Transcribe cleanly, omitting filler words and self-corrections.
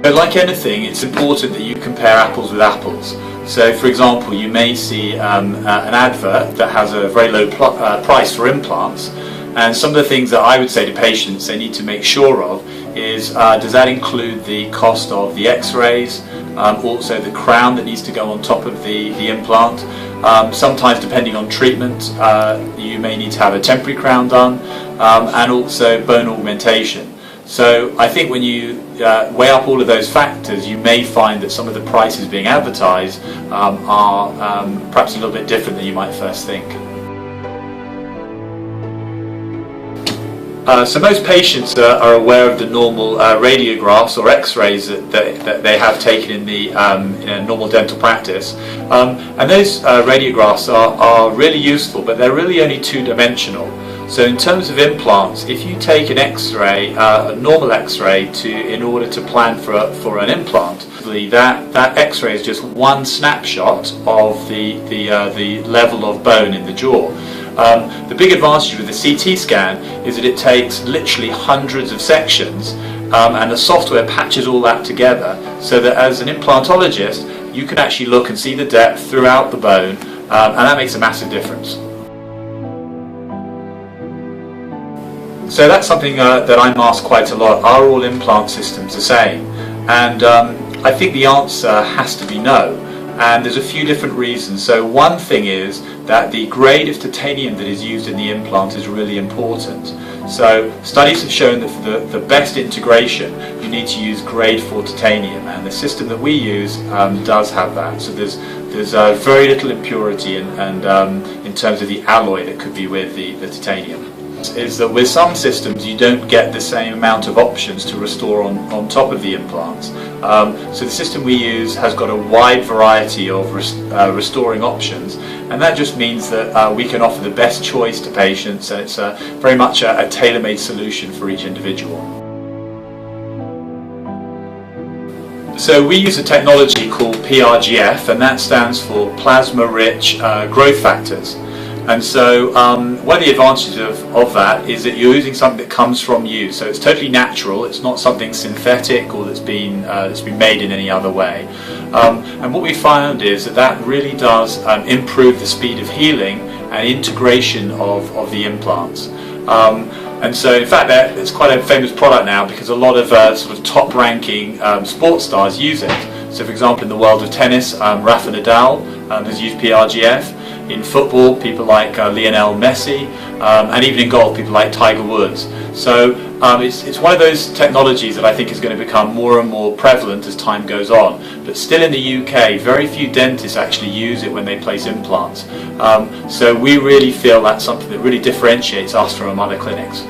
But like anything, it's important that you compare apples with apples. So for example, you may see an advert that has a very low price for implants, and some of the things that I would say to patients they need to make sure of is does that include the cost of the x-rays, also the crown that needs to go on top of the implant. Sometimes depending on treatment you may need to have a temporary crown done, and also bone augmentation. So I think when you weigh up all of those factors, you may find that some of the prices being advertised are perhaps a little bit different than you might first think. So most patients are aware of the normal radiographs or x-rays that they have taken in the normal dental practice, and those radiographs are really useful, but they're really only two-dimensional. So in terms of implants, if you take an x-ray, a normal x-ray, in order to plan for an implant, that x-ray is just one snapshot of the level of bone in the jaw. The big advantage with the CT scan is that it takes literally hundreds of sections, and the software patches all that together so that as an implantologist you can actually look and see the depth throughout the bone, and that makes a massive difference. So that's something that I'm asked quite a lot. Are all implant systems the same? And I think the answer has to be no. And there's a few different reasons. So one thing is that the grade of titanium that is used in the implant is really important. So studies have shown that for the best integration you need to use grade 4 titanium, and the system that we use does have that. So there's very little impurity and in terms of the alloy that could be with the titanium. Is that with some systems you don't get the same amount of options to restore on top of the implants. So the system we use has got a wide variety of restoring options, and that just means that we can offer the best choice to patients, and it's very much a tailor-made solution for each individual. So we use a technology called PRGF, and that stands for plasma-rich growth factors. And so one of the advantages of that is that you're using something that comes from you, so it's totally natural. It's not something synthetic or that's been made in any other way. And what we found is that really does improve the speed of healing and integration of the implants. And so in fact it's quite a famous product now because a lot of sort of top-ranking sports stars use it. So for example in the world of tennis, Rafa Nadal has used PRGF. In football, people like Lionel Messi, and even in golf, people like Tiger Woods. So it's one of those technologies that I think is going to become more and more prevalent as time goes on. But still in the UK, very few dentists actually use it when they place implants. So we really feel that's something that really differentiates us from other clinics.